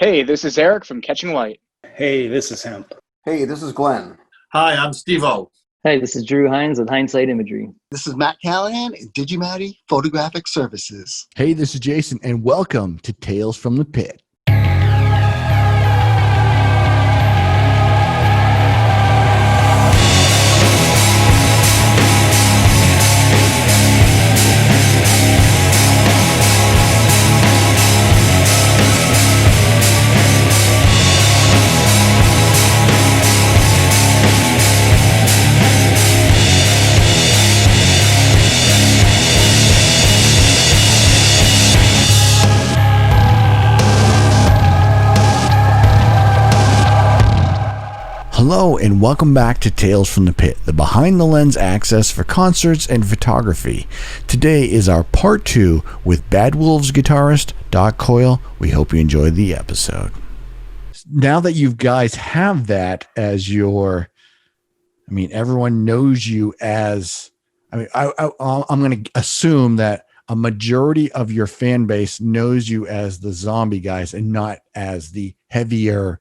Hey, this is Eric from Catching Light. Hey, this is Hemp. Hey, this is Glenn. Hi, I'm Steve-O. Hey, this is Drew Hines with Hindsight Imagery. This is Matt Callahan at Digimatty Photographic Services. Hey, this is Jason, and welcome to Tales from the Pit. Hello and welcome back to Tales from the Pit, the behind the lens access for concerts and photography. Today is our part 2 with Bad Wolves guitarist Coyle. We hope you enjoyed the episode. Now that you guys have that as your, everyone knows you as, I'm going to assume that a majority of your fan base knows you as the zombie guys and not as the heavier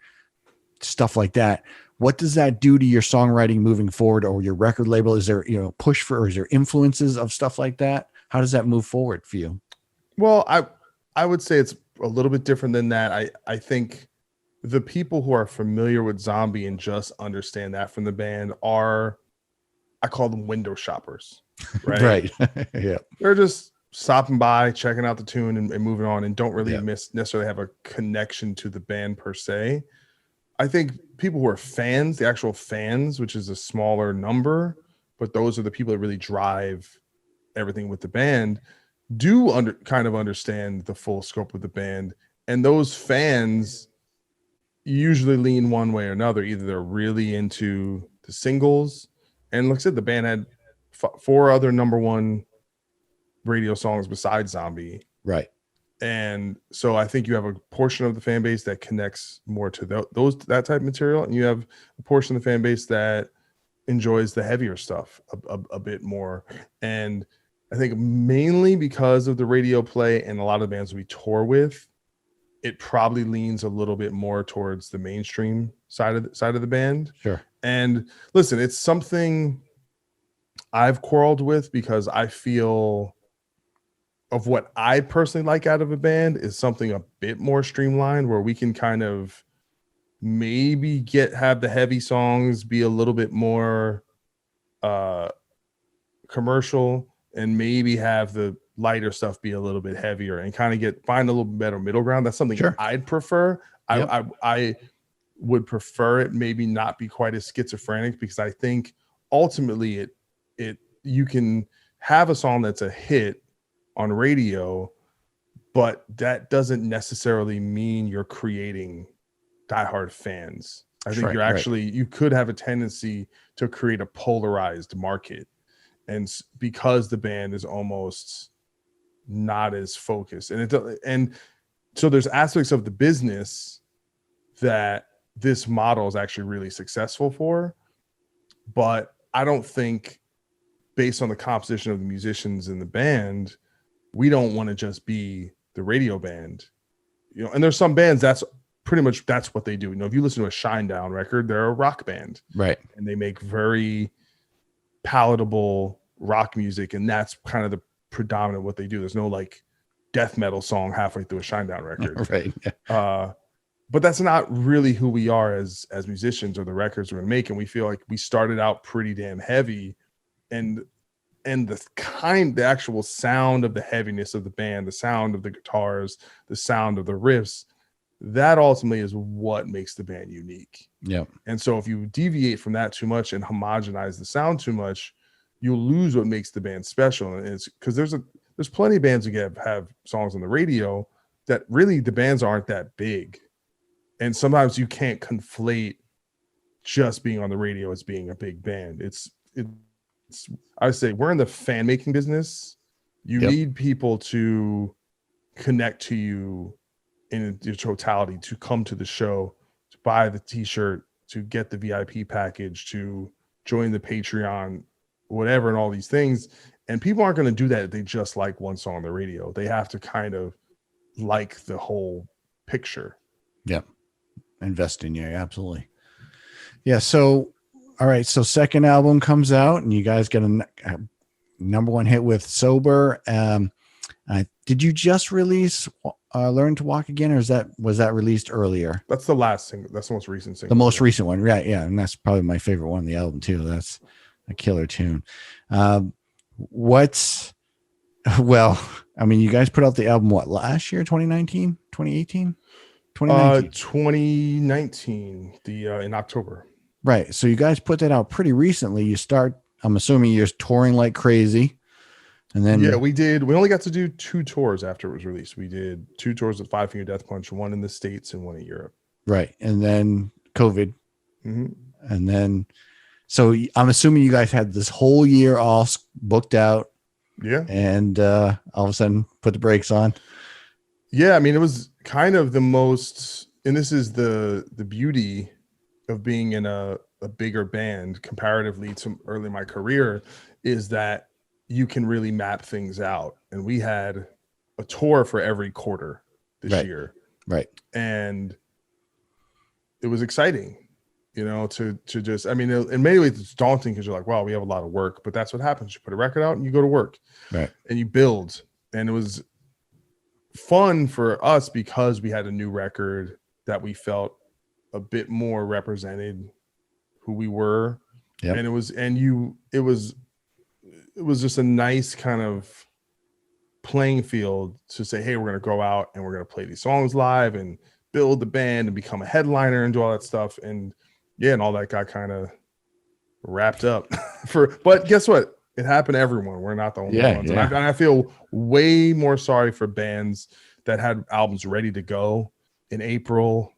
stuff like that. What does that do to your songwriting moving forward, or your record label? Is there, push for, or is there influences of stuff like that? How does that move forward for you? Well, I would say it's a little bit different than that. I think the people who are familiar with Zombie and just understand that from the band are, I call them window shoppers, right? Right. Yeah. They're just stopping by, checking out the tune and moving on, and don't really necessarily have a connection to the band per se. I think people who are fans, the actual fans, which is a smaller number, but those are the people that really drive everything with the band, do kind of understand the full scope of the band. And those fans usually lean one way or another. Either they're really into the singles, and like I said, the band had 4 other number 1 radio songs besides Zombie. Right. And so I think you have a portion of the fan base that connects more to that type of material, and you have a portion of the fan base that enjoys the heavier stuff a bit more. And I think mainly because of the radio play and a lot of the bands we tour with, it probably leans a little bit more towards the mainstream side of the band. Sure. And listen, it's something I've quarreled with, because I feel of what I personally like out of a band is something a bit more streamlined, where we can kind of maybe have the heavy songs be a little bit more commercial, and maybe have the lighter stuff be a little bit heavier, and kind of find a little better middle ground. That's something I'd prefer. Yep. I would prefer it maybe not be quite as schizophrenic, because I think ultimately you can have a song that's a hit on radio, but that doesn't necessarily mean you're creating diehard fans. I think you could have a tendency to create a polarized market, and because the band is almost not as focused, and so there's aspects of the business that this model is actually really successful for, but I don't think, based on the composition of the musicians in the band, we don't want to just be the radio band, and there's some bands that's what they do. If you listen to a Shinedown record, they're a rock band, right? And they make very palatable rock music, and that's kind of the predominant what they do. There's no like death metal song halfway through a Shinedown record, right? But that's not really who we are as musicians, or the records we're gonna make. And we feel like we started out pretty damn heavy, and the actual sound of the heaviness of the band, the sound of the guitars, the sound of the riffs, that ultimately is what makes the band unique. Yeah. And so if you deviate from that too much and homogenize the sound too much, you'll lose what makes the band special. And it's because there's plenty of bands who have songs on the radio that really the bands aren't that big. And sometimes you can't conflate just being on the radio as being a big band. I would say we're in the fan making business. You need people to connect to you in your totality, to come to the show, to buy the t-shirt, to get the VIP package, to join the Patreon, whatever, and all these things. And people aren't going to do that if they just like one song on the radio. They have to kind of like the whole picture. Yep. Invest in you. Absolutely. Yeah. So, all right. So second album comes out and you guys get a number one hit with Sober. Did you just release Learn to Walk Again, or was that released earlier? That's the last single. That's the most recent single. The most recent one. Right. Yeah. And that's probably my favorite one on the album too. That's a killer tune. You guys put out the album, what, last year, 2019, 2018? 2019, in October. Right. So you guys put that out pretty recently. I'm assuming you're touring like crazy. And then we only got to do 2 tours after it was released. We did 2 tours with Five Finger Death Punch, one in the States and one in Europe. Right. And then COVID. Mm-hmm. And then, so I'm assuming you guys had this whole year all booked out. Yeah. And all of a sudden put the brakes on. Yeah. I mean, it was kind of the most, and this is the beauty of being in a bigger band comparatively to early in my career, is that you can really map things out. And we had a tour for every quarter this year. Right. And it was exciting, to just, I mean, in many ways it's daunting because you're like, wow, we have a lot of work, but that's what happens. You put a record out and you go to work, right, and you build. And it was fun for us because we had a new record that we felt a bit more represented who we were. Yep. And it was just a nice kind of playing field to say, hey, we're going to go out and we're going to play these songs live and build the band and become a headliner and do all that stuff. And and all that got kind of wrapped up but guess what? It happened to everyone. We're not the only ones. Yeah. And I feel way more sorry for bands that had albums ready to go in April.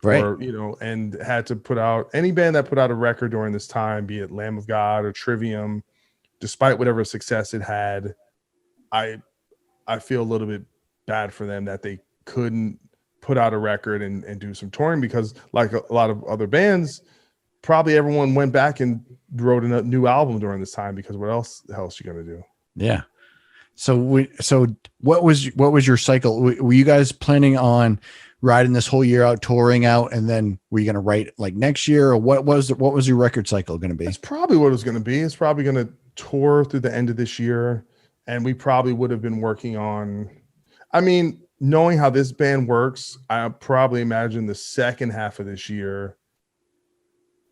Right. Or, and had to put out, any band that put out a record during this time, be it Lamb of God or Trivium, despite whatever success it had, I feel a little bit bad for them that they couldn't put out a record and do some touring, because like a lot of other bands, probably everyone went back and wrote a new album during this time, because what else the hell is you going to do? Yeah. So what was your cycle? Were you guys planning on riding this whole year out, touring out, and then were you going to write like next year, or what was your record cycle going to be? That's probably what it was going to be. It's probably going to tour through the end of this year. And we probably would have been working on, I mean, knowing how this band works, I probably imagine the second half of this year,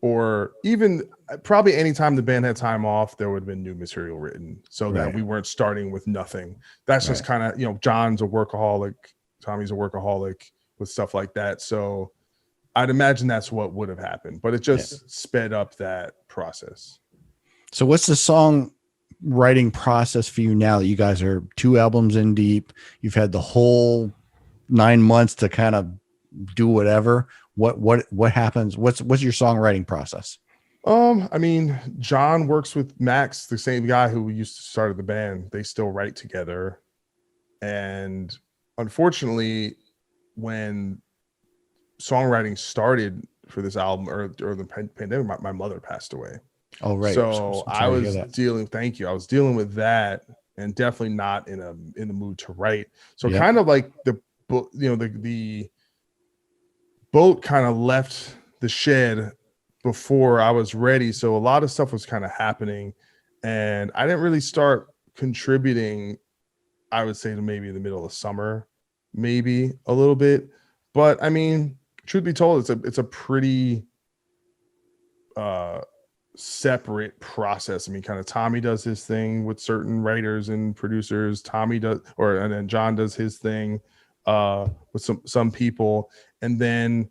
or even probably anytime the band had time off, there would have been new material written, so that we weren't starting with nothing. That's just kind of, John's a workaholic, Tommy's a workaholic with stuff like that. So I'd imagine that's what would have happened, but it just sped up that process. So what's the song writing process for you now that you guys are 2 albums in deep? You've had the whole 9 months to kind of do whatever. What happens? What's your songwriting process? I mean, John works with Max, the same guy who used to start the band. They still write together. And unfortunately, when songwriting started for this album, or the pandemic, my mother passed away. Oh, right. So I was dealing with that, and definitely not in the mood to write. So kind of like the boat kind of left the shed before I was ready. So a lot of stuff was kind of happening, and I didn't really start contributing, I would say, to maybe the middle of summer, maybe a little bit. But I mean, truth be told, it's a pretty separate process. I mean, kind of Tommy does his thing with certain writers and producers. And then John does his thing with some people. And then,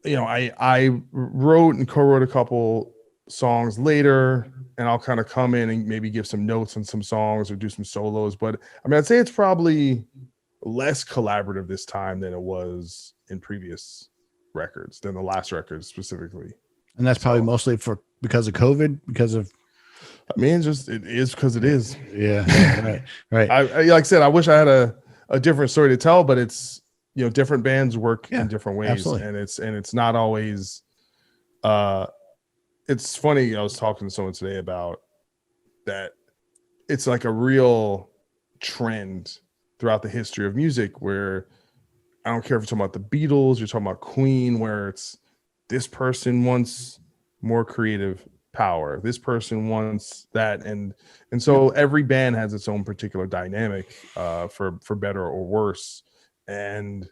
I wrote and co-wrote a couple songs later, and I'll kind of come in and maybe give some notes on some songs or do some solos. But I mean, I'd say it's probably less collaborative this time than it was in previous records, than the last record specifically. And that's probably mostly because of COVID, I mean, it is because it is. Yeah. Right. I like I said, I wish I had a different story to tell, but it's, different bands work in different ways. Absolutely. And it's not always, it's funny. I was talking to someone today about that. It's like a real trend throughout the history of music where I don't care if you're talking about the Beatles, you're talking about Queen, where it's this person wants more creative power, this person wants that, and so every band has its own particular dynamic, for better or worse. And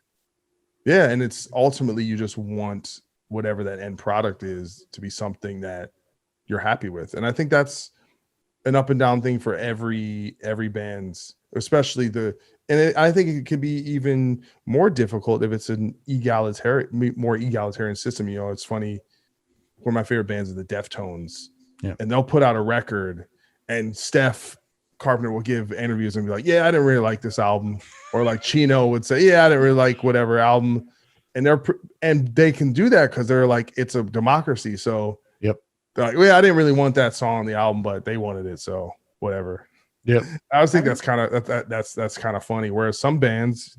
yeah, and it's ultimately you just want whatever that end product is to be something that you're happy with. And I think that's an up and down thing for every band's, especially I think it could be even more difficult if it's an more egalitarian system. You know, it's funny, one of my favorite bands is the Deftones, and they'll put out a record, and Steph Carpenter will give interviews and be like, yeah, I didn't really like this album. Or like Chino would say, yeah, I didn't really like whatever album. And they can do that because they're like, it's a democracy. So they're like, well, yeah, I didn't really want that song on the album, but they wanted it, so whatever. I always think that's kind of funny. Whereas some bands,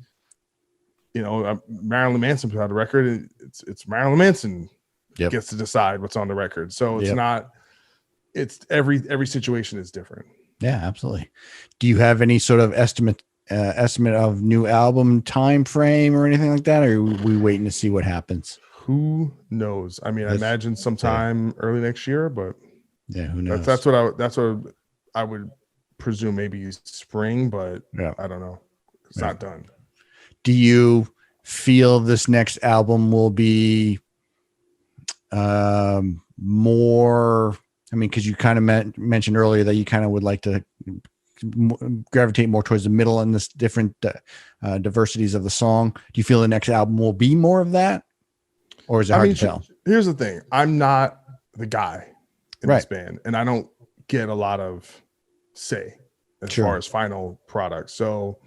you know, Marilyn Manson put out a record, and it's Marilyn Manson gets to decide what's on the record. So it's not. It's every situation is different. Yeah, absolutely. Do you have any sort of estimate of new album time frame or anything like that, or are we waiting to see what happens? Who knows? I mean, I imagine sometime early next year, but who knows? That's what I would presume, maybe spring, but I don't know. It's not done. Do you feel this next album will be more? I mean, because you kind of mentioned earlier that you kind of would like to gravitate more towards the middle and this different diversities of the song. Do you feel the next album will be more of that, or is it hard to tell? Here's the thing: I'm not the guy in this band, and I don't get a lot of say as far as final product. So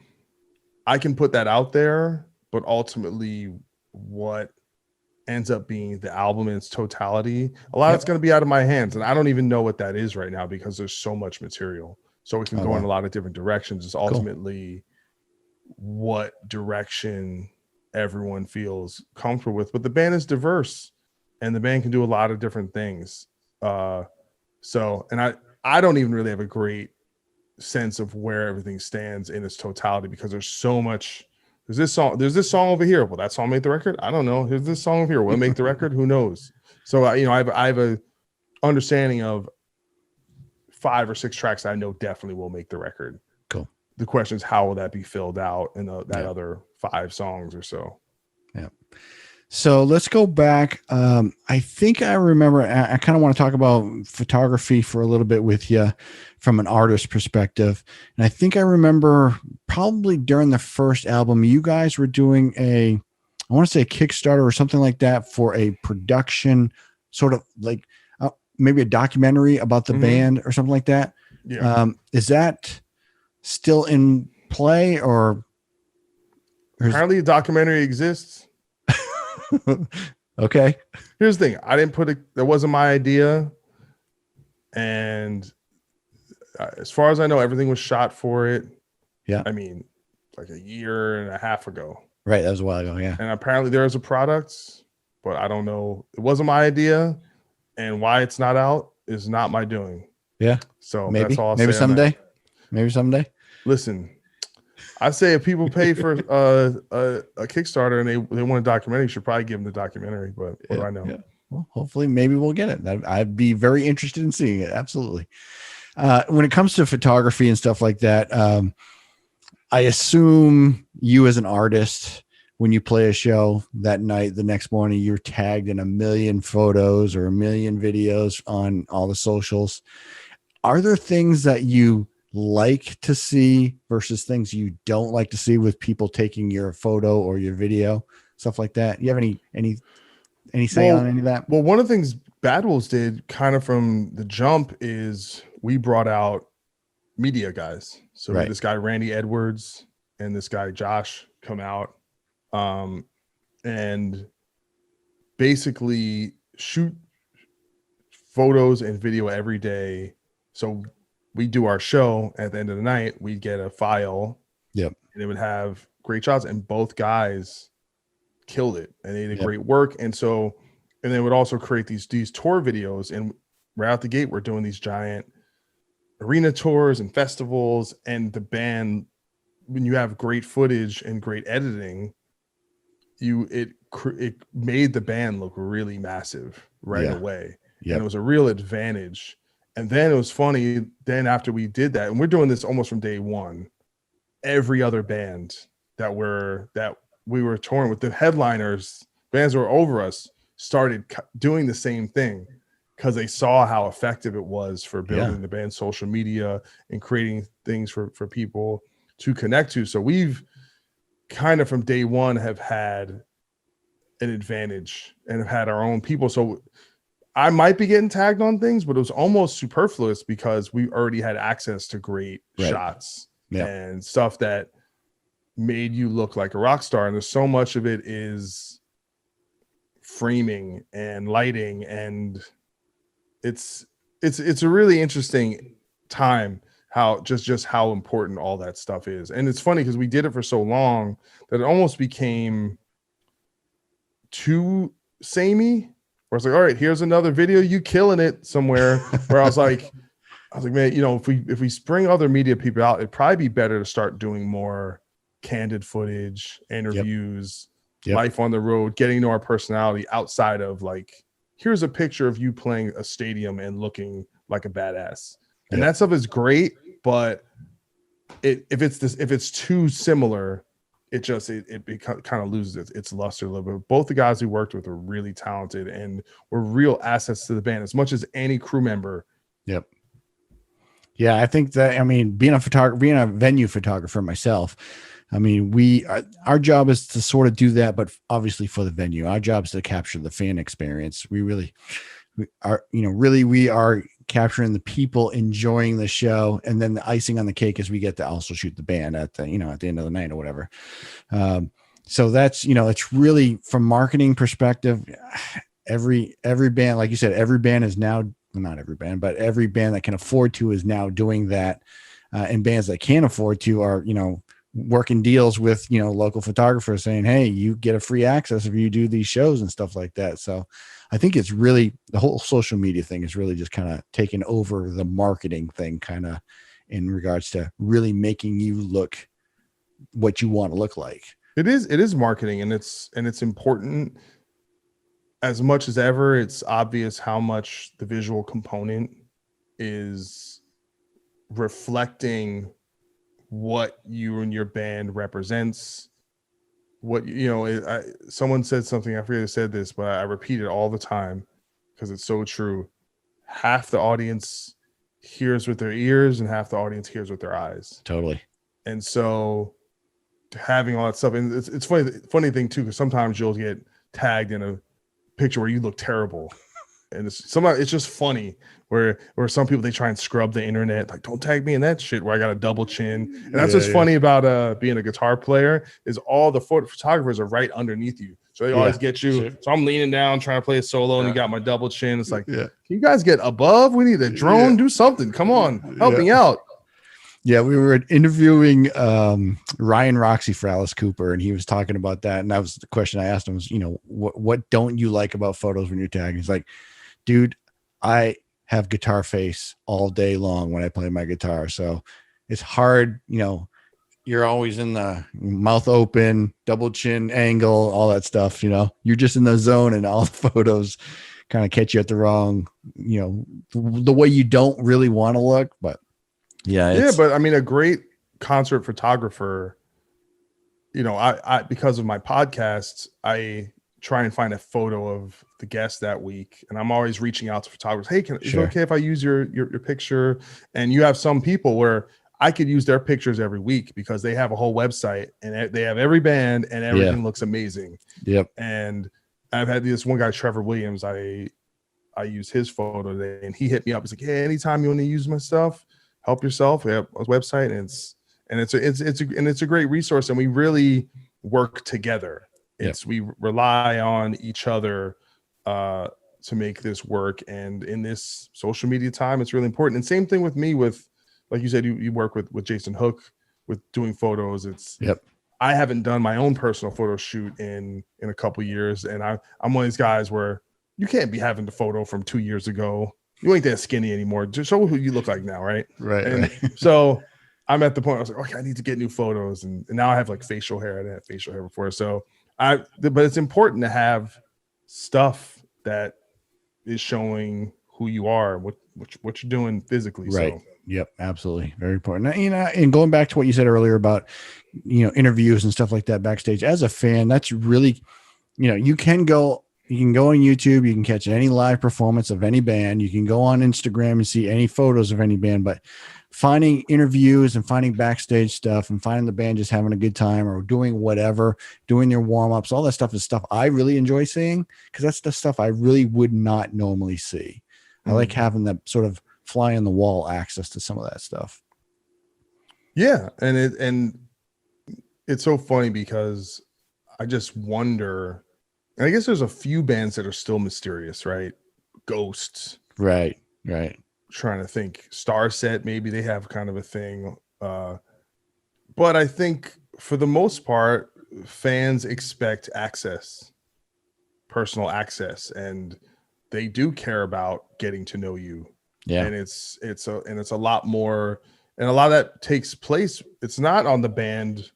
I can put that out there, but ultimately, what ends up being the album in its totality, a lot of it's going to be out of my hands, and I don't even know what that is right now because there's so much material. So it can go in a lot of different directions. It's ultimately what direction everyone feels comfortable with. But the band is diverse, and the band can do a lot of different things. So, and I don't even really have a great sense of where everything stands in its totality because there's so much. There's this song over here. Well, that song made the record. I don't know. Here's this song over here. Will it make the record? Who knows? So, I have a understanding of 5 or 6 tracks that I know definitely will make the record. Cool. The question is, how will that be filled out in that other 5 songs or so? Yeah. So let's go back. I think I remember, I kind of want to talk about photography for a little bit with you from an artist perspective. And I think I remember probably during the first album, you guys were doing I want to say a Kickstarter or something like that for a production, sort of like maybe a documentary about the band or something like that. Yeah. Is that still in play, or? Apparently a documentary exists. Okay. Here's the thing. I didn't put it. That wasn't my idea. And as far as I know, everything was shot for it. Yeah. I mean, like a year and a half ago. Right. That was a while ago. Yeah. And apparently there is a product, but I don't know. It wasn't my idea. And why it's not out is not my doing. Yeah. So maybe, that's all I'll maybe say someday. Maybe someday. Listen, I say if people pay for a Kickstarter and they want a documentary, you should probably give them the documentary. But what do I know? Yeah. Well, hopefully, maybe we'll get it. I'd be very interested in seeing it. Absolutely. When it comes to photography and stuff like that, I assume you as an artist, when you play a show that night, the next morning, you're tagged in 1 million photos or 1 million videos on all the socials. Are there things that you like to see versus things you don't like to see with people taking your photo or your video, stuff like that? You have any say on any of that? Well, one of the things Bad Wolves did kind of from the jump is we brought out media guys. So this guy, Randy Edwards, and this guy, Josh, come out and basically shoot photos and video every day. So we do our show at the end of the night, we get a file. Yep. And it would have great shots, and both guys killed it, and they did great work. And so, and they would also create these tour videos, and right out the gate, we're doing these giant arena tours and festivals. And the band, when you have great footage and great editing, it made the band look really massive right away. Yep. And it was a real advantage. And then it was funny, then after we did that, and we're doing this almost from day one, every other band that we were touring with, the headliners, bands that were over us, started doing the same thing because they saw how effective it was for building the band's social media and creating things for people to connect to. So we've kind of from day one have had an advantage and have had our own people. So I might be getting tagged on things, but it was almost superfluous because we already had access to great shots and stuff that made you look like a rock star. And there's so much of it is framing and lighting, and it's a really interesting time how just how important all that stuff is. And it's funny because we did it for so long that it almost became too samey, where it's like, all right, here's another video, you killing it somewhere. Where I was like, man, you know, if we bring other media people out, it'd probably be better to start doing more candid footage, interviews, life on the road, getting to our personality outside of like, here's a picture of you playing a stadium and looking like a badass. And that stuff is great, but if it's too similar, it kind of loses its luster a little bit. Both the guys we worked with were really talented and were real assets to the band as much as any crew member. Yep. Yeah, I think that, I mean, being a venue photographer myself, I mean, our job is to sort of do that, but obviously for the venue, our job is to capture the fan experience. We are capturing the people enjoying the show, and then the icing on the cake is we get to also shoot the band at the end of the night or whatever. So that's, it's really from marketing perspective, every band, like you said, every band is now, not every band, but every band that can afford to is now doing that. And bands that can't afford to are, working deals with, local photographers saying, hey, you get a free access if you do these shows and stuff like that. So I think it's really, the whole social media thing is really just kind of taking over the marketing thing, kind of in regards to really making you look what you want to look like. It is marketing, and it's important as much as ever. It's obvious how much the visual component is reflecting what you and your band represents. What, someone said something, I forget who said this, but I repeat it all the time because it's so true. Half the audience hears with their ears and half the audience hears with their eyes. Totally. And so having all that stuff, and it's funny thing too, because sometimes you'll get tagged in a picture where you look terrible. And it's just funny where some people, they try and scrub the internet, like, don't tag me in that shit where I got a double chin. And that's what's funny about being a guitar player is all the photographers are right underneath you. So they always get you. Sure. So I'm leaning down trying to play a solo and you got my double chin. It's like, can you guys get above? We need a drone, do something. Come on, help me out. Yeah, we were interviewing Ryan Roxy for Alice Cooper, and he was talking about that. And that was the question I asked him was, what don't you like about photos when you're tagging? He's like, dude, I have guitar face all day long when I play my guitar. So it's hard, you're always in the mouth open, double chin angle, all that stuff, you're just in the zone, and all the photos kind of catch you at the wrong, the way you don't really want to look. But but I mean, a great concert photographer, I because of my podcasts, I try and find a photo of the guest that week, and I'm always reaching out to photographers. Hey, is it okay if I use your picture? And you have some people where I could use their pictures every week because they have a whole website and they have every band and everything looks amazing. Yep. And I've had this one guy, Trevor Williams. I used his photo today, and he hit me up. He's like, hey, anytime you want to use my stuff, help yourself. We have a website, and it's a great resource, and we really work together. We rely on each other to make this work, and in this social media time, it's really important. And same thing with me, with, like you said, you work with Jason Hook with doing photos. I haven't done my own personal photo shoot in a couple years, and I'm one of these guys where you can't be having the photo from 2 years ago. You ain't that skinny anymore. Just show who you look like now, right? Right. So I'm at the point I was like, okay, I need to get new photos, and now I have like facial hair. I didn't have facial hair before, so But it's important to have stuff that is showing who you are, what you're doing physically. Right. So. Yep. Absolutely. Very important. And going back to what you said earlier about, interviews and stuff like that backstage, as a fan, that's really, you can go on YouTube, you can catch any live performance of any band. You can go on Instagram and see any photos of any band, but finding interviews and finding backstage stuff and finding the band just having a good time or doing whatever, doing their warm-ups, all that stuff is stuff I really enjoy seeing, because that's the stuff I really would not normally see. I like having that sort of fly on the wall access to some of that stuff. Yeah. And it's so funny because I just wonder, and I guess there's a few bands that are still mysterious, right? Ghosts. Right. Trying to think. Starset, maybe they have kind of a thing. But I think for the most part, fans expect access, personal access, and they do care about getting to know you. Yeah. And it's a lot more, and a lot of that takes place. It's not on the band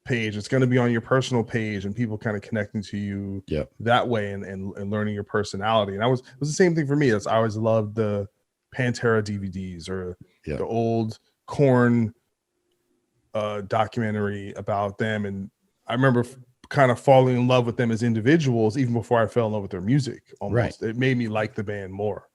page. It's going to be on your personal page, and people kind of connecting to you that way and learning your personality. And it was the same thing for me. I always loved the Pantera DVDs or the old Korn documentary about them. And I remember kind of falling in love with them as individuals even before I fell in love with their music. Almost. Right. It made me like the band more.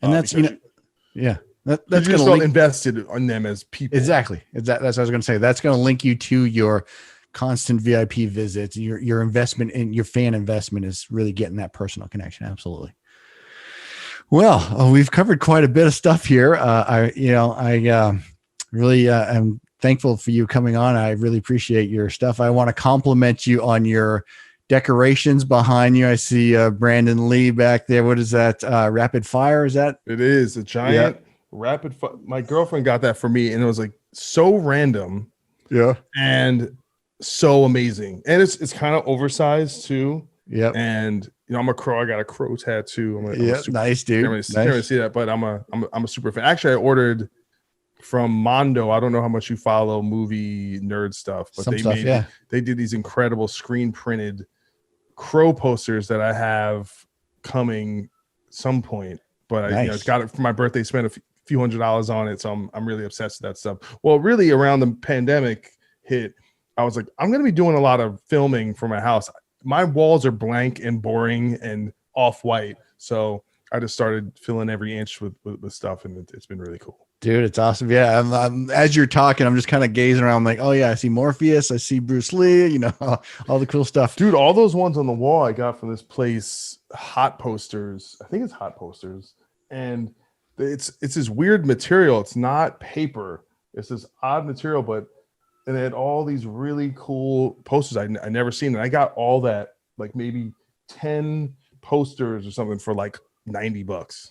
And that's, that's going to invested in them as people. Exactly. That's what I was going to say. That's going to link you to your constant VIP visits. Your investment in your fan investment is really getting that personal connection. Absolutely. Well, we've covered quite a bit of stuff here. I really am thankful for you coming on. I really appreciate your stuff. I want to compliment you on your decorations behind you. I see Brandon Lee back there. What is that? Rapid Fire? Is that? It is a giant rapid fire. My girlfriend got that for me, and it was like so random. Yeah. And so amazing. And it's kind of oversized too. Yeah. And I'm a crow. I got a crow tattoo. Nice, dude. Can't really see that, but I'm a super fan. Actually, I ordered from Mondo. I don't know how much you follow movie nerd stuff, but they did these incredible screen printed crow posters that I have coming some point. But I got it for my birthday. Spent a few $100s on it, so I'm really obsessed with that stuff. Well, really around the pandemic hit, I was like, I'm going to be doing a lot of filming for my house. My walls are blank and boring and off-white, so I just started filling every inch with stuff, and it's been really cool. Dude, it's awesome. Yeah, I'm as you're talking, I'm just kind of gazing around, like, oh yeah, I see Morpheus, I see Bruce Lee, all the cool stuff. Dude, all those ones on the wall I got from this place, Hot Posters. I think it's Hot Posters, and it's this weird material. It's not paper. It's this odd material, but and it had all these really cool posters I never seen. And I got all that, like maybe 10 posters or something for like $90.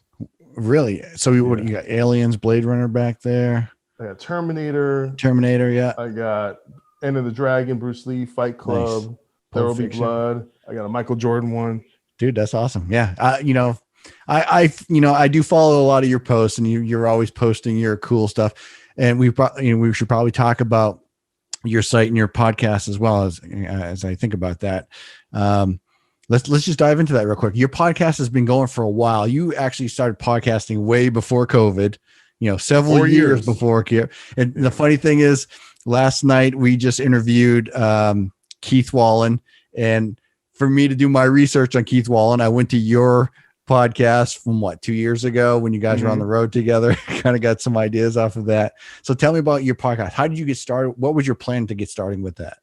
Really? So what you got? Aliens, Blade Runner back there. I got Terminator. Yeah. I got End of the Dragon, Bruce Lee, Fight Club, nice. There Will Be Blood. I got a Michael Jordan one. Dude, that's awesome. Yeah. I do follow a lot of your posts, and you're always posting your cool stuff. And we should probably talk about your site and your podcast as well as I think about that. Let's just dive into that real quick. Your podcast has been going for a while. You actually started podcasting way before COVID, several years before. And the funny thing is, last night we just interviewed Keith Wallen, and for me to do my research on Keith Wallen, I went to your podcast from 2 years ago when you guys were on the road together. Kind of got some ideas off of that. So tell me about your podcast. How did you get started? What was your plan to get started with that?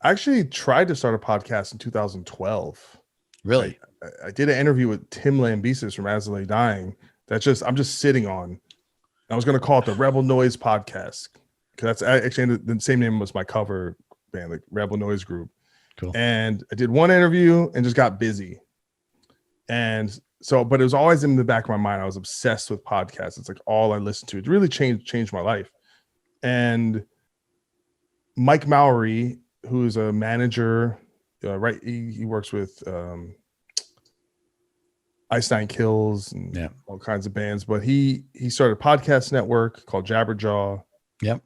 I actually tried to start a podcast in 2012. Really? I did an interview with Tim Lambesis from As I Lay Dying. I'm just sitting on. I was going to call it the Rebel Noise Podcast, because that's actually the same name was my cover band, like Rebel Noise Group. Cool. And I did one interview and just got busy. And so, but it was always in the back of my mind. I was obsessed with podcasts. It's like all I listened to. It really changed my life. And Mike Mowry, who is a manager, he works with Ice Nine Kills and all kinds of bands. But he started a podcast network called Jabberjaw. Yep.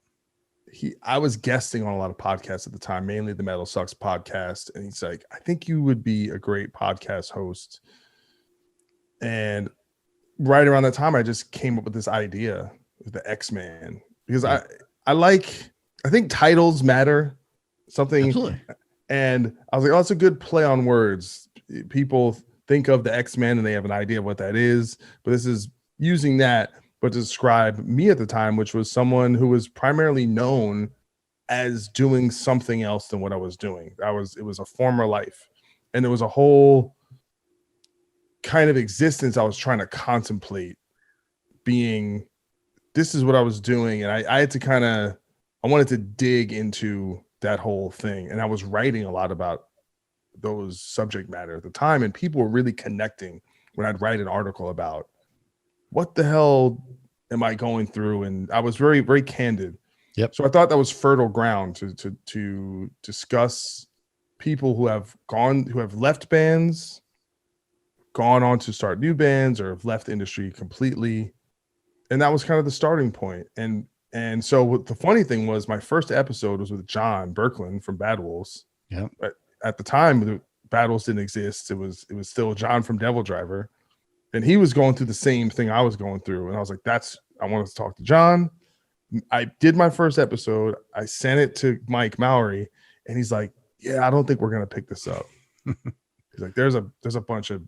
I was guesting on a lot of podcasts at the time, mainly the Metal Sucks podcast. And he's like, I think you would be a great podcast host. And right around that time, I just came up with this idea with the X-Man, because I think titles matter something. Absolutely. And I was like, oh, it's a good play on words. People think of the X-Men and they have an idea of what that is, but this is using that, but to describe me at the time, which was someone who was primarily known as doing something else than what I was doing. It was a former life. And there was a whole kind of existence I was trying to contemplate, being, this is what I was doing. And I had to I wanted to dig into that whole thing. And I was writing a lot about those subject matter at the time. And people were really connecting when I'd write an article about what the hell am I going through? And I was very, very candid. Yep. So I thought that was fertile ground to discuss people who have left bands, gone on to start new bands, or have left the industry completely. And that was kind of the starting point. And so what the funny thing was, my first episode was with John Berkland from Bad Wolves. Yeah. At the time, the Bad Wolves didn't exist. It was still John from Devil Driver. And he was going through the same thing I was going through. And I was like, I wanted to talk to John. I did my first episode. I sent it to Mike Mowry, and he's like, yeah, I don't think we're going to pick this up. He's like, there's a bunch of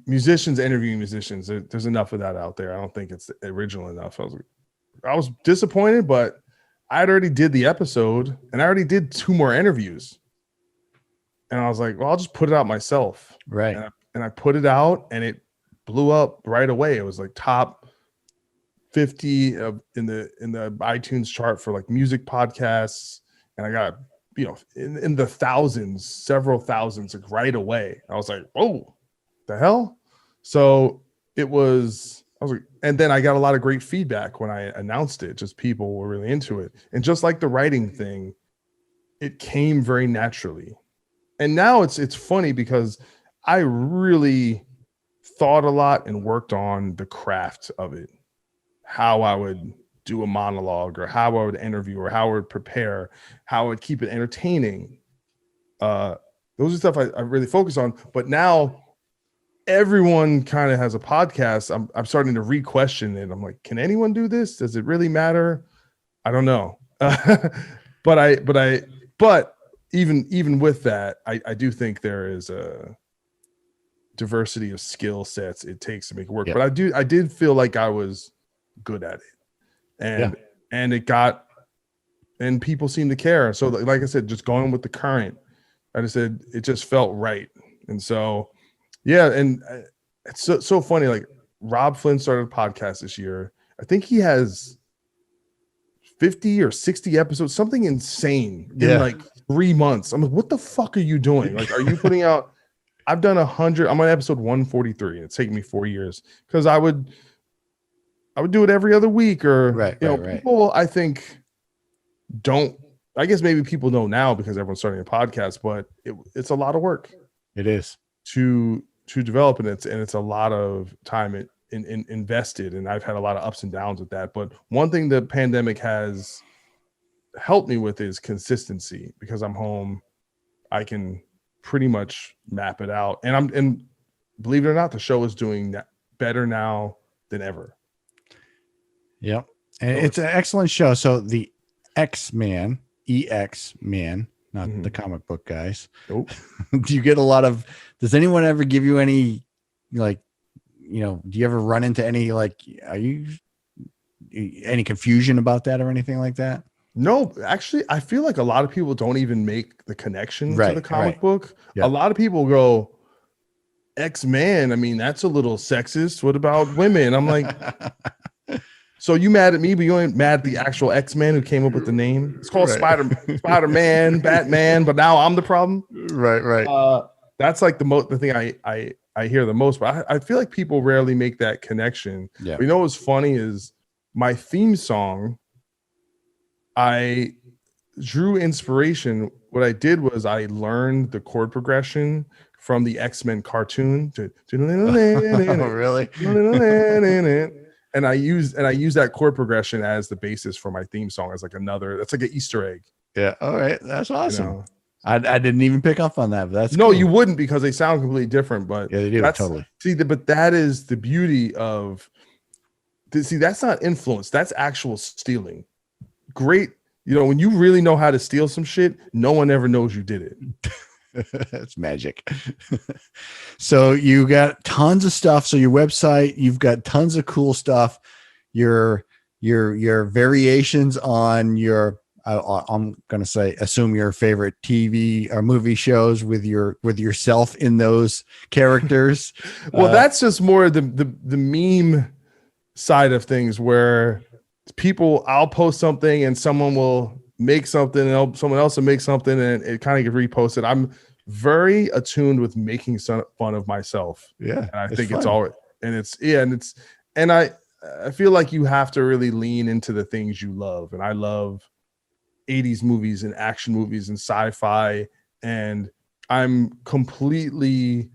musicians interviewing musicians. There's enough of that out there. I don't think it's original enough. I was disappointed, but I'd already did the episode and I already did 2 more interviews. And I was like, well, I'll just put it out myself. Right. And I put it out and it blew up right away. It was like top 50 in the iTunes chart for like music podcasts. And I got, in the thousands, several thousands, like right away. I was like, oh, the hell? So I was like, and then I got a lot of great feedback when I announced it. Just people were really into it. And just like the writing thing, it came very naturally. And now it's funny because I really thought a lot and worked on the craft of it, how I would do a monologue, or how I would interview, or how I would prepare, how I would keep it entertaining. Those are stuff I really focus on. But now everyone kind of has a podcast. I'm starting to re-question it. I'm like, can anyone do this? Does it really matter? I don't know. But even with that, I do think there is a diversity of skill sets it takes to make it work. Yep. But I did feel like I was good at it, and it got, and people seem to care. So like I said, just going with the current, I just said it just felt right. And so, yeah. And it's so funny. Like Rob Flynn started a podcast this year. I think he has 50 or 60 episodes, something insane in like 3 months. I'm like, what the fuck are you doing? Like, are you putting out? I've done 100. I'm on episode 143. And it's taken me 4 years because I would do it every other week, or people I think don't. I guess maybe people know now because everyone's starting a podcast, but it's a lot of work. It is to develop, and it's a lot of time invested, and I've had a lot of ups and downs with that. But one thing the pandemic has helped me with is consistency, because I'm home. I can pretty much map it out, and believe it or not, the show is doing better now than ever. Yep. And it's an excellent show. So the X-Man, EX-Man, not the comic book guys. Nope. Do you get a lot of, does anyone ever give you any, like, do you ever run into any, like, any confusion about that or anything like that? No, actually, I feel like a lot of people don't even make the connection to the comic book. Yep. A lot of people go, X-Man, I mean, that's a little sexist. What about women? I'm like, so you mad at me, but you ain't mad at the actual X-Man who came up with the name? It's called Spider-Man, Batman, but now I'm the problem. Right. That's like the thing I hear the most, but I feel like people rarely make that connection. Yeah. But what's funny is my theme song, I drew inspiration. What I did was I learned the chord progression from the X-Men cartoon. Oh, really? and I use that chord progression as the basis for my theme song as like that's like an Easter egg. Yeah. All right. That's awesome. You know? I didn't even pick up on that, but that's no, cool. You wouldn't, because they sound completely different. But yeah, they do totally. But that is the beauty of. See, that's not influence. That's actual stealing. Great. You know, when you really know how to steal some shit, no one ever knows you did it. That's magic. So you got tons of stuff. So your website, you've got tons of cool stuff. Your variations on your, I'm going to say, assume your favorite TV or movie shows with yourself in those characters. Well, that's just more the meme side of things, where I'll post something and someone will make something and someone else will make something and it kind of get reposted. I'm very attuned with making fun of myself. Yeah. And I think fun. It's all, and I feel like you have to really lean into the things you love. And I love 80s movies and action movies and sci-fi. And I'm completely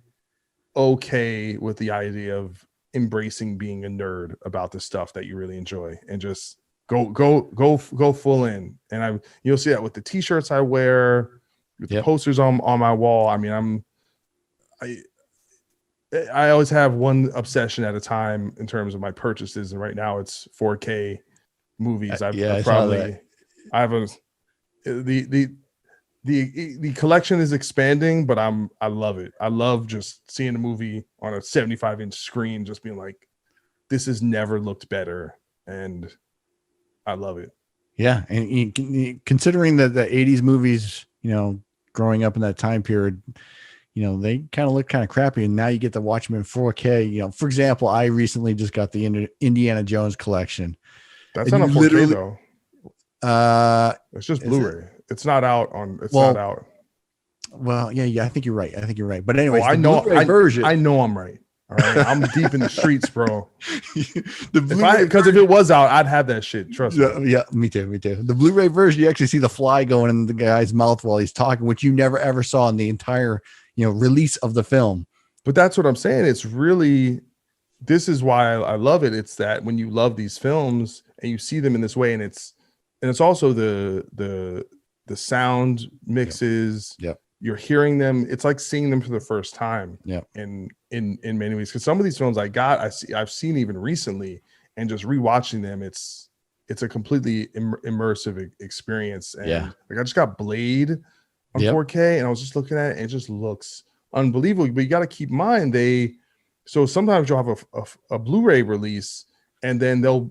okay with the idea of embracing being a nerd about the stuff that you really enjoy and just go full in. And you'll see that with the t-shirts I wear, with the posters on my wall. I mean, I always have one obsession at a time in terms of my purchases, and right now it's 4K movies. The collection is expanding, but I love it. I love just seeing a movie on a 75-inch screen, just being like, this has never looked better, and I love it. Yeah, and considering that the 80s movies, you know, growing up in that time period, you know, they kind of look kind of crappy, and now you get to watch them in 4K. You know, for example, I recently just got the Indiana Jones collection. That's not a 4K though. It's just Blu-ray. It's not out on. Not out. Well, yeah. I think you're right. But anyways, I know. I know I'm right. All right, I'm deep in the streets, bro. Because if it was out, I'd have that shit. Trust me. Yeah, me too. The Blu-ray version, you actually see the fly going in the guy's mouth while he's talking, which you never ever saw in the entire, you know, release of the film. But that's what I'm saying. It's really, this is why I love it. It's that when you love these films and you see them in this way, and it's also the sound mixes. Yep. You're hearing them. It's like seeing them for the first time. Yeah. In many ways, because some of these films I've seen even recently, and just rewatching them, it's a completely immersive experience. And like I just got Blade on 4K, and I was just looking at it, and it just looks unbelievable. But you got to keep in mind, so sometimes you'll have a Blu-ray release, and then they'll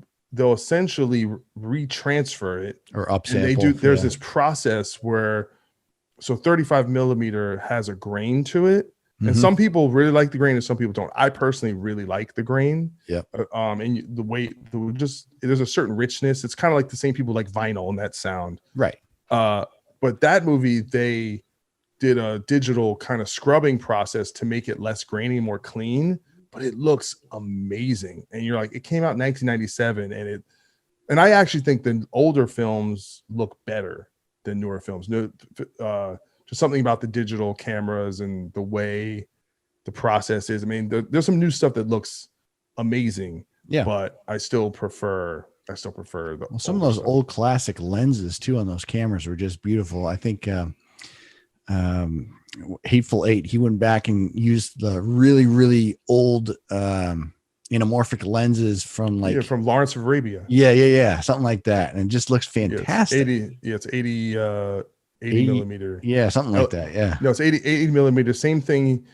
essentially retransfer it or upsample. And there's this process where, so 35 millimeter has a grain to it. And some people really like the grain and some people don't. I personally really like the grain. Yeah. And the way there's a certain richness. It's kind of like the same people like vinyl and that sound. Right. But that movie, they did a digital kind of scrubbing process to make it less grainy, more clean, but it looks amazing. And you're like, it came out in 1997, and I actually think the older films look better than newer films. Just something about the digital cameras and the way the process is. I mean, there's some new stuff that looks amazing. Yeah, but I still prefer some of those old classic lenses too on those cameras were just beautiful. I think Hateful Eight, he went back and used the really, really old anamorphic lenses from from Lawrence of Arabia. Yeah, something like that, and it just looks fantastic. It's 80 millimeter. Yeah, something like that. Yeah. No, it's 80 millimeter. Same thing.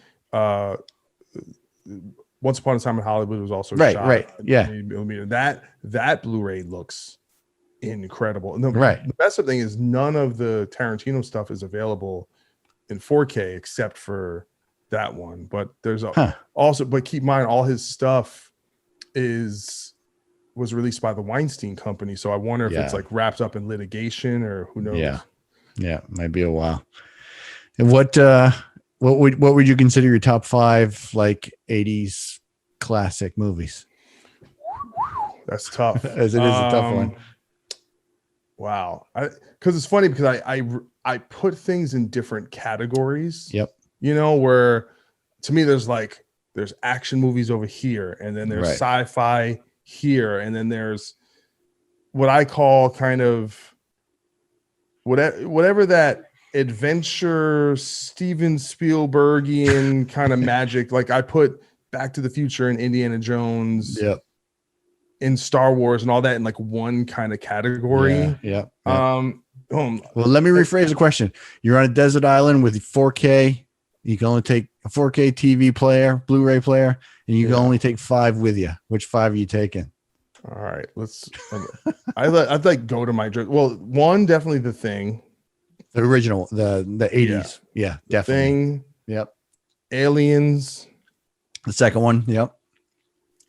Once Upon a Time in Hollywood was also shot. Right. Yeah. 80 millimeter. That Blu-ray looks incredible. And the best thing is none of the Tarantino stuff is available in 4K except for that one. But there's also, but keep in mind, all his stuff was released by the Weinstein Company. So I wonder if it's like wrapped up in litigation or who knows. Yeah, might be a while. And what would you consider your top 5 like 80s classic movies? That's tough. As it is a tough one. Wow. Because it's funny because I put things in different categories. Yep. You know, where to me there's action movies over here, and then there's sci-fi here, and then there's what I call kind of whatever that adventure Steven Spielbergian kind of magic. Like I put Back to the Future and Indiana Jones, in Star Wars and all that in like one kind of category. Yeah. Well, let me rephrase the question. You're on a desert island with 4K. You can only take a 4K TV player, Blu-ray player, and you can only take 5 with you. Which 5 are you taking? All right, I'd like go to my one, definitely The Thing, the original, the 80s. Yeah, definitely. Thing. Yep. Aliens. The second one. Yep.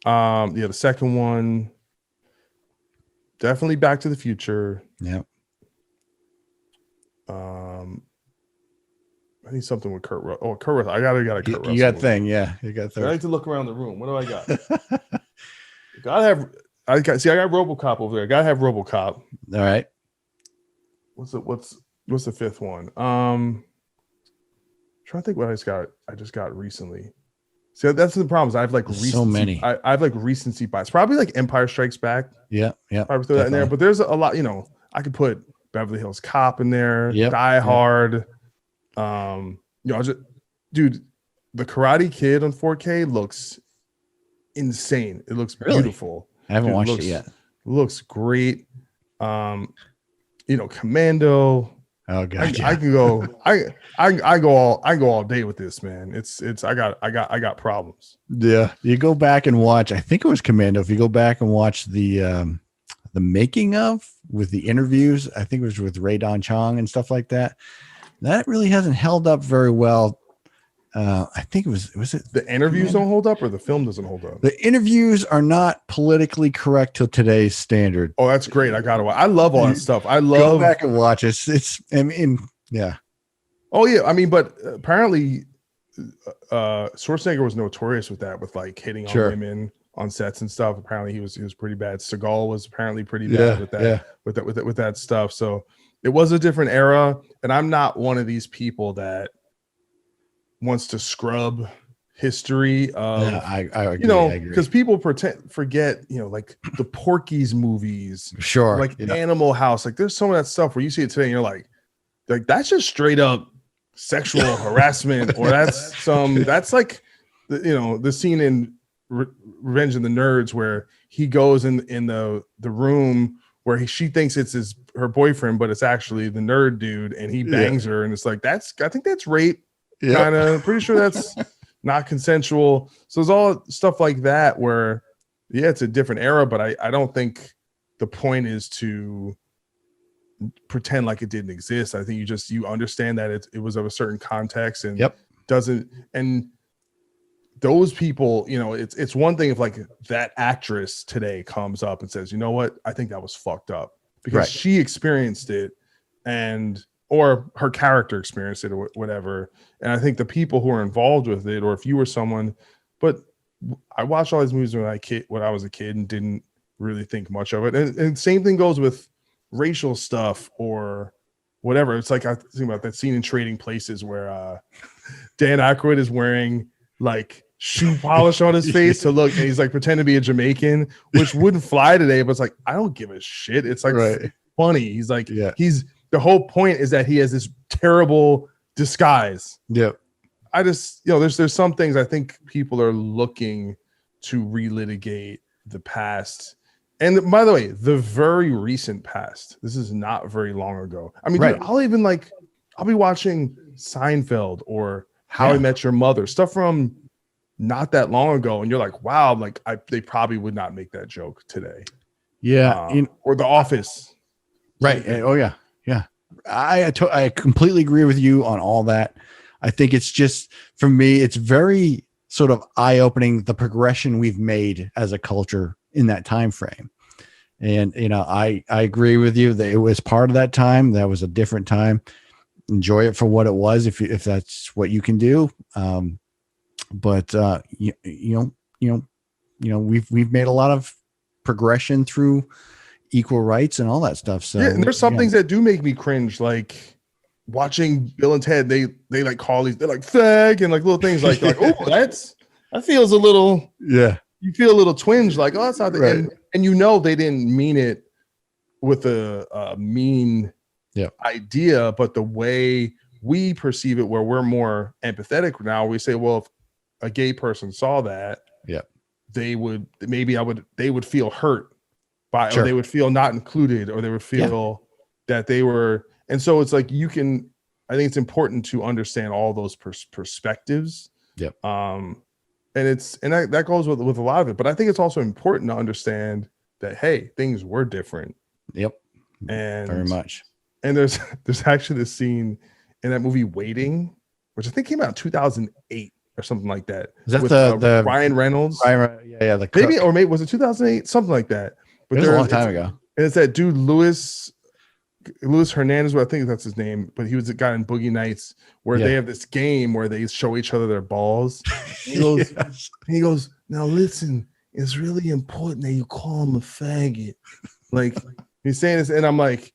The second one, definitely Back to the Future. Yep. I need something with Kurt Russell. Oh, Kurt Russell. I got a Kurt Russell. You got Thing, yeah. You got Thing. I like to look around the room. What do I got? I got RoboCop over there. I gotta have RoboCop. All right. What's the fifth one? Trying to think what I just got recently. See, that's the problem. Is I have like so many. I have like recency bias. Probably like Empire Strikes Back. Yeah. Probably throw that in there. But there's a lot. I could put Beverly Hills Cop in there. Die Hard. Dude, The Karate Kid on 4K looks insane. It looks beautiful. I haven't watched it yet. Looks great. Commando. Oh god, I can go. I go all day with this, man. I got problems. Yeah, you go back and watch. I think it was Commando. If you go back and watch the making of with the interviews, I think it was with Ray Don Chong and stuff like that. That really hasn't held up very well. I think it was it the interviews don't hold up, or the film doesn't hold up. The interviews are not politically correct to today's standard. Oh, that's great. I gotta watch. I love all that stuff. Go back and watch it. Yeah. Oh yeah. I mean, but apparently Schwarzenegger was notorious with that, with like hitting on women on sets and stuff. Apparently he was pretty bad. Seagal was apparently pretty bad with that, with that stuff. So it was a different era, and I'm not one of these people that wants to scrub history of I agree. Because people forget like the Porky's movies, like Animal House. Like there's some of that stuff where you see it today and you're like that's just straight up sexual harassment, or that's like the scene in Revenge of the Nerds where he goes in the room where she thinks it's her boyfriend, but it's actually the nerd dude, and he bangs her, and it's like I think that's rape. Kind of pretty sure that's not consensual. So there's all stuff like that where it's a different era, but I don't think the point is to pretend like it didn't exist. I think you understand that it was of a certain context and doesn't, and those people, it's one thing if like that actress today comes up and says, you know what, I think that was fucked up because she experienced it or her character experienced it or whatever. And I think the people who are involved with it, or if you were someone, but I watched all these movies when I was a kid and didn't really think much of it. And same thing goes with racial stuff or whatever. It's like I think about that scene in Trading Places where Dan Aykroyd is wearing like shoe polish on his face to look, and he's like pretend to be a Jamaican, which wouldn't fly today, but it's like I don't give a shit. It's like funny. He's like the whole point is that he has this terrible disguise. I just there's some things I think people are looking to relitigate the past. And by the way, the very recent past. This is not very long ago. I mean, dude, I'll be watching Seinfeld or How I Met Your Mother, stuff from not that long ago, and you're like, wow, like they probably would not make that joke today. Or The Office. Oh yeah. I completely agree with you on all that. I think it's just, for me, it's very sort of eye-opening, the progression we've made as a culture in that time frame. And I agree with you that it was part of that time. That was a different time. Enjoy it for what it was, if that's what you can do. But we've made a lot of progression through equal rights and all that stuff. So and there's some things that do make me cringe, like watching Bill and Ted. They like call they're like fag and like little things like oh that feels a little you feel a little twinge, like, oh, that's not the Right. and you know they didn't mean it with a mean idea, but the way we perceive it, where we're more empathetic now, we say, well, if a gay person saw that, they would feel hurt by, or they would feel not included, or they would feel that they were. And so it's like, I think it's important to understand all those perspectives. And that goes with a lot of it, but I think it's also important to understand that, hey, things were different. And very much. And there's actually this scene in that movie Waiting, which I think came out in 2008 or something like that. Is that with, the Ryan Reynolds? The maybe, or maybe was it 2008? Something like that. But it was a long time ago. And it's that dude Luis Hernandez, I think that's his name, but he was the guy in Boogie Nights, where they have this game where they show each other their balls. He goes, now listen, it's really important that you call him a faggot. Like, he's saying this, and I'm like,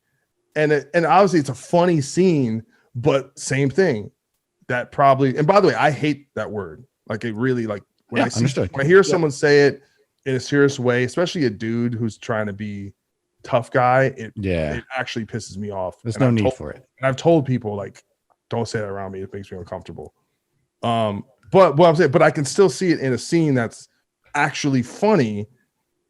and obviously it's a funny scene, but same thing. That probably, and by the way, I hate that word. Like, it really, like, when I hear someone say it in a serious way, especially a dude who's trying to be tough guy, it actually pisses me off. There's no need for it. And I've told people, like, don't say that around me. It makes me uncomfortable. But what I'm saying, but I can still see it in a scene that's actually funny,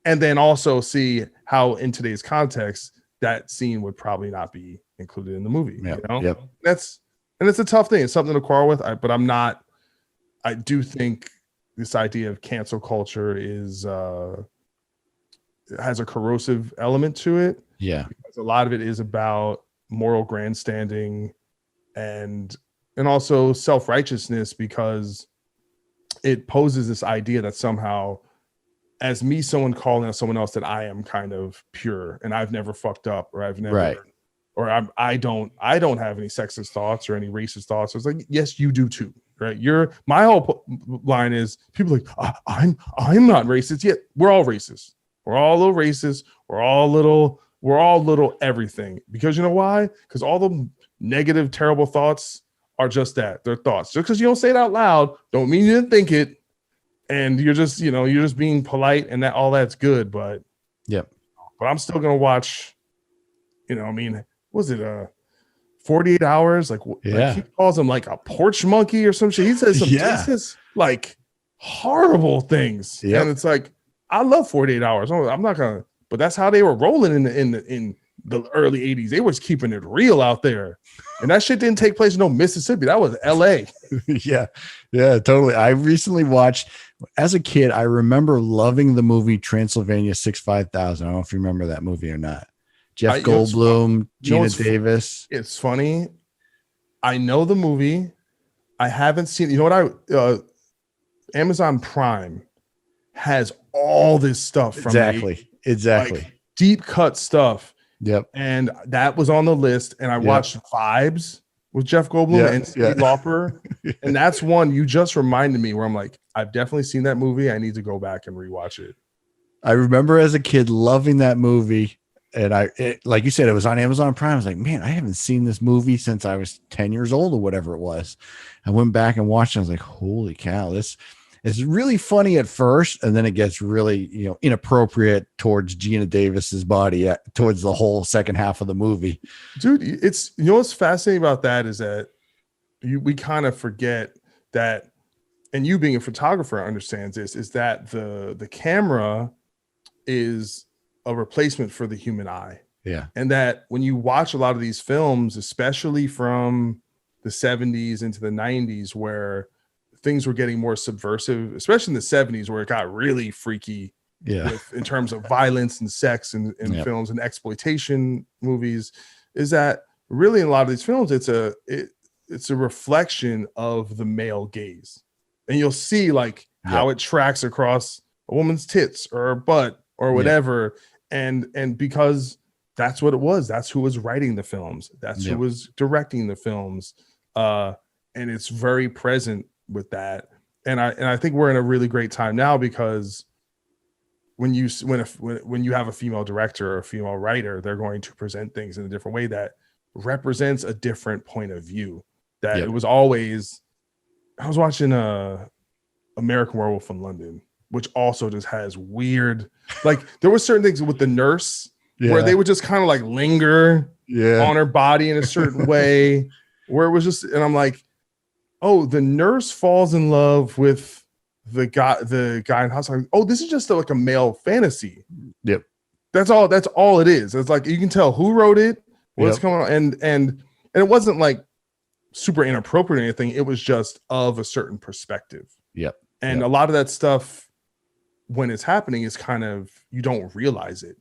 and then also see how in today's context that scene would probably not be included in the movie. You know? It's a tough thing. It's something to quarrel with. But I'm not. I do think this idea of cancel culture has a corrosive element to it. Because a lot of it is about moral grandstanding and also self-righteousness, because it poses this idea that somehow, as me, someone calling out someone else, that I am kind of pure and I've never fucked up, or I've never, or I don't have any sexist thoughts or any racist thoughts. So it's like, yes, you do too, right? My whole line is, people are like, I'm not racist yet. We're all racist. We're all a little racist. We're all a little everything. Because you know why? Because all the negative, terrible thoughts are just that. They're thoughts. Just because you don't say it out loud, don't mean you didn't think it. And you're just being polite, and that all that's good. But but I'm still gonna watch. Was it 48 hours? Like he calls him like a porch monkey or some shit. He says some like horrible things, and it's like, I love 48 hours. I'm not gonna, but that's how they were rolling in the early 80s. They was keeping it real out there, and that shit didn't take place in no Mississippi. That was LA. Yeah, totally. I recently watched, as a kid, I remember loving the movie Transylvania 65000. I don't know if you remember that movie or not. Jeff Goldblum, Gina Davis. It's funny. I know the movie. I haven't seen. You know what? Amazon Prime has all this stuff from exactly like, deep cut stuff. And that was on the list, and I watched Vibes with Jeff Goldblum and Cyndi Lauper. And that's one you just reminded me, where I'm like, I've definitely seen that movie. I need to go back and rewatch it. I remember as a kid loving that movie, and like you said, it was on Amazon Prime. I was like, man, I haven't seen this movie since I was 10 years old or whatever it was. I went back and watched it. I was like, holy cow, this is really funny at first, and then it gets really, inappropriate towards Gina Davis's body towards the whole second half of the movie. Dude, it's, what's fascinating about that is that we kind of forget that, and you being a photographer understands this, is that the camera is a replacement for the human eye. And that when you watch a lot of these films, especially from the 70s into the 90s, where things were getting more subversive, especially in the 70s, where it got really freaky in terms of violence and sex and films and exploitation movies, is that really in a lot of these films, it's a reflection of the male gaze. And you'll see like how it tracks across a woman's tits or her butt or whatever. And because that's what it was, that's who was writing the films, that's who was directing the films. And it's very present with that. And I think we're in a really great time now, because when you have a female director or a female writer, they're going to present things in a different way that represents a different point of view. That it was always, I was watching American Werewolf in London, which also just has weird, like there were certain things with the nurse where they would just kind of like linger on her body in a certain way, where it was just, and I'm like, oh, the nurse falls in love with the guy in the hospital. Oh, this is just like a male fantasy. Yep. That's all it is. It's like you can tell who wrote it, what's going on, and it wasn't like super inappropriate or anything. It was just of a certain perspective. Yep. And a lot of that stuff, when it's happening, is kind of, you don't realize it.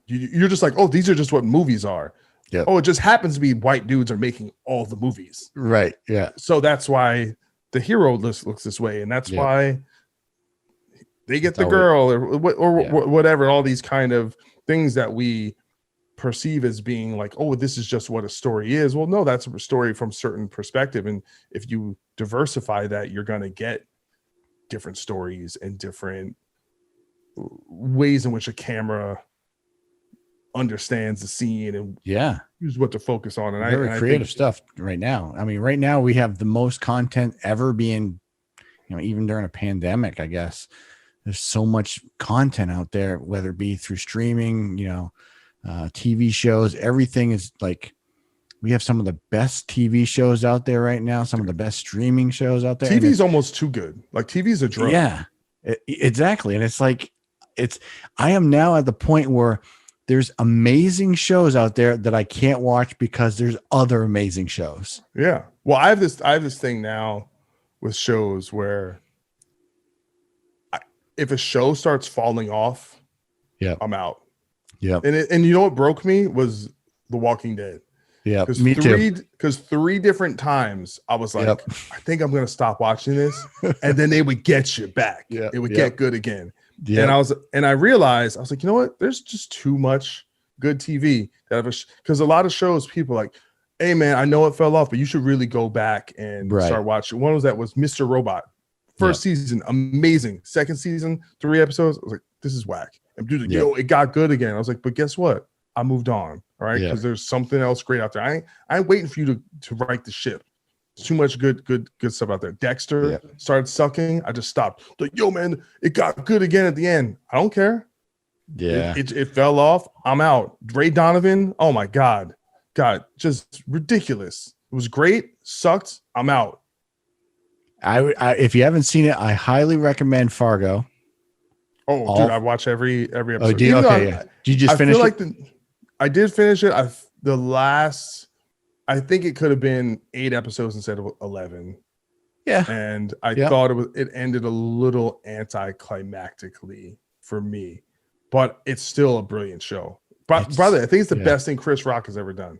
You're just like, oh, these are just what movies are. Yep. Oh, it just happens to be white dudes are making all the movies. Right. Yeah. So that's why the hero looks this way, and that's why they get the girl or whatever. All these kind of things that we perceive as being like, oh, this is just what a story is. Well, no, that's a story from a certain perspective, and if you diversify that, you're going to get different stories and different ways in which a camera understands the scene and choose what to focus on. And very creative stuff right now. I mean, right now we have the most content ever being, even during a pandemic, I guess there's so much content out there, whether it be through streaming, TV shows, everything is like, we have some of the best TV shows out there right now, some of the best streaming shows out there. TV is almost too good. Like TV's a drug. Yeah, exactly. And it's like, I am now at the point where there's amazing shows out there that I can't watch because there's other amazing shows. Yeah. Well, I have this thing now with shows where if a show starts falling off, I'm out. Yeah. And you know what broke me was The Walking Dead. Yeah, me too. Because 3 different times I was like, I think I'm going to stop watching this. And then they would get you back. Yeah. It would get good again. Yeah. And I realized, I was like, you know what? There's just too much good TV because a lot of shows, people are like, hey man, I know it fell off, but you should really go back and start watching. One was Mr. Robot. First season, amazing. Second season, 3 episodes. I was like, this is whack. And dude, it got good again. I was like, but guess what? I moved on. All right. Because there's something else great out there. I ain't waiting for you to right the ship. Too much good stuff out there. Dexter started sucking. I just stopped. Like, yo, man, it got good again at the end. I don't care. Yeah. It fell off. I'm out. Ray Donovan. Oh my God. Just ridiculous. It was great. Sucked. I'm out. I if you haven't seen it, I highly recommend Fargo. Oh, dude, I watch every episode. Oh, do you? Okay, Did you just finish it? I did finish it. I think it could have been 8 episodes instead of 11. Yeah. And I thought it ended a little anticlimactically for me, but it's still a brilliant show. But brother, I think it's the best thing Chris Rock has ever done.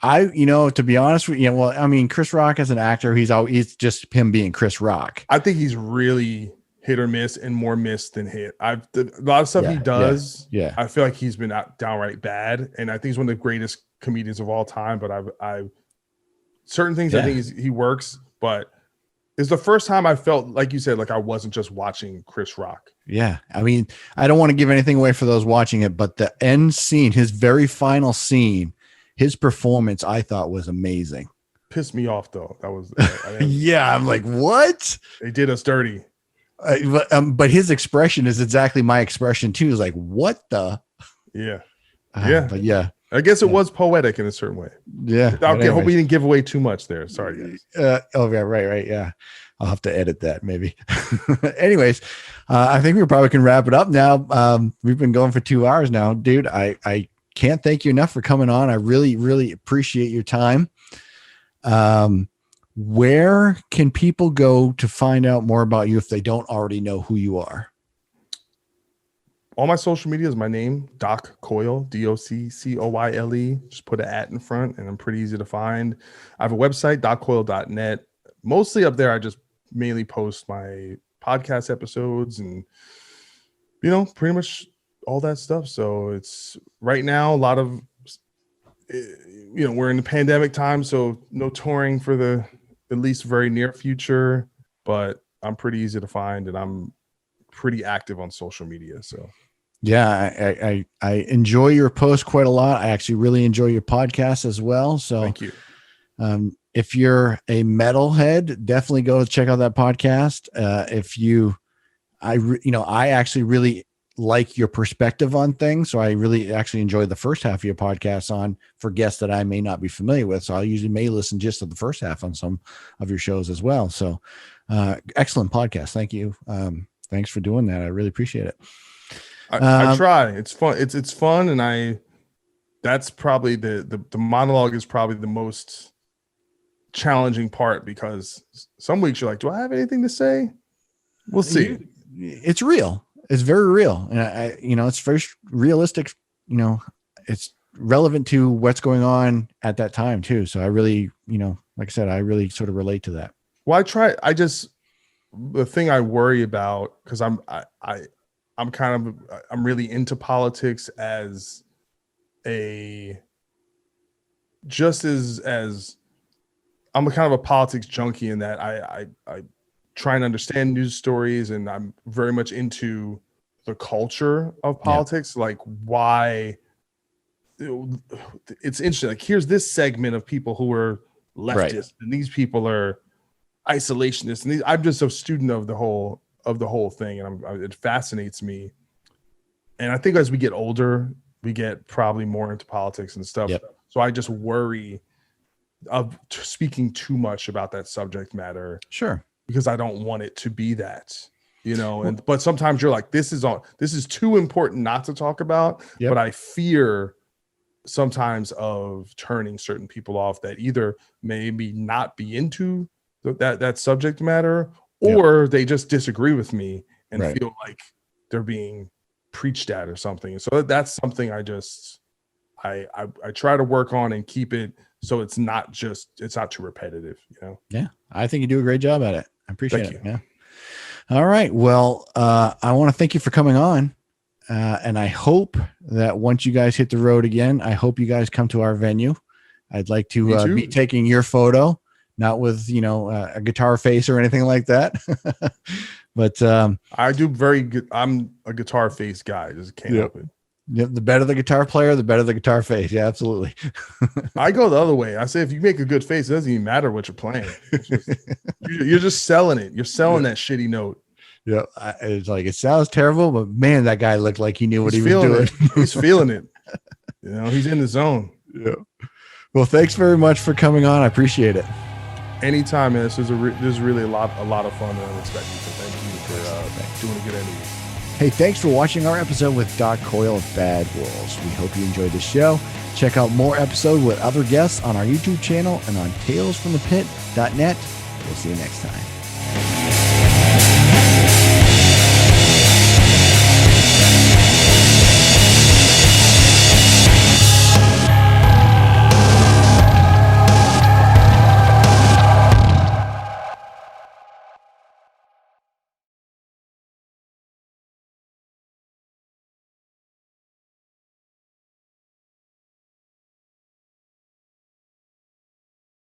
To be honest with you, well, I mean, Chris Rock as an actor, it's just him being Chris Rock. I think he's really hit or miss, and more miss than hit. A lot of stuff he does. Yeah. I feel like he's been downright bad, and I think he's one of the greatest comedians of all time. But I've certain things I think he works, but it's the first time I felt, like you said, like I wasn't just watching Chris Rock. Yeah. I mean, I don't want to give anything away for those watching it, but the end scene, his very final scene, his performance, I thought was amazing. Pissed me off though. That was I'm like, what? They did us dirty. But his expression is exactly my expression too. Is like, what the? Yeah. But yeah. I guess it was poetic in a certain way. Yeah. I hope we didn't give away too much there. Sorry, guys. Right. Yeah. I'll have to edit that maybe. Anyways, I think we probably can wrap it up now. We've been going for 2 hours now, dude. I can't thank you enough for coming on. I really, really appreciate your time. Where can people go to find out more about you if they don't already know who you are? All my social media is my name, Doc Coyle, DOCCOYLE. Just put an @ in front, and I'm pretty easy to find. I have a website, doccoyle.net. Mostly up there, I just mainly post my podcast episodes and, pretty much all that stuff. So it's right now, a lot of, we're in the pandemic time, so no touring for the at least very near future, but I'm pretty easy to find, and I'm pretty active on social media. So yeah, I enjoy your posts quite a lot. I actually really enjoy your podcast as well. So thank you. If you're a metalhead, definitely go check out that podcast. If you I actually really like your perspective on things. So I really actually enjoyed the first half of your podcast on for guests that I may not be familiar with. So I usually may listen just to the first half on some of your shows as well. So excellent podcast. Thank you. Thanks for doing that. I really appreciate it. I try. It's fun. It's fun. And that's probably the monologue is probably the most challenging part, because some weeks you're like, do I have anything to say? We'll see. It's real. It's very real. And it's very realistic. It's relevant to what's going on at that time too. So I really, like I said, I really sort of relate to that. Well, the thing I worry about, cause I'm really into politics as I'm a kind of a politics junkie, in that I try and understand news stories, and I'm very much into the culture of politics. Like why it's interesting. Like here's this segment of people who are leftist, and these people are isolationists, and I'm just a student of the whole thing, and it fascinates me. And I think as we get older, we get probably more into politics and stuff. Yep. So I just worry of speaking too much about that subject matter. Sure. Because I don't want it to be that, but sometimes you're like, this is too important not to talk about. Yep. But I fear sometimes of turning certain people off that either maybe not be into that subject matter, or they just disagree with me and feel like they're being preached at or something. So that's something I try to work on and keep it so it's not too repetitive, Yeah, I think you do a great job at it. I appreciate it. Yeah. All right. Well, I want to thank you for coming on. And I hope that once you guys hit the road again, I hope you guys come to our venue. I'd like to be taking your photo, not with, a guitar face or anything like that. But I do very good. I'm a guitar face guy. Just can't help it. Yep, the better the guitar player, the better the guitar face. Yeah, absolutely. I go the other way. I say, if you make a good face, it doesn't even matter what you're playing. You're just selling it. You're selling that shitty note. Yeah, it's like, it sounds terrible, but man, that guy looked like he knew what he was doing. He's feeling it. He's in the zone. Yeah. Well, thanks very much for coming on. I appreciate it. Anytime, man. This is really a lot of fun and unexpected. So thank you for doing a good interview. Hey, thanks for watching our episode with Doc Coyle of Bad Wolves. We hope you enjoyed the show. Check out more episodes with other guests on our YouTube channel and on talesfromthepit.net. We'll see you next time.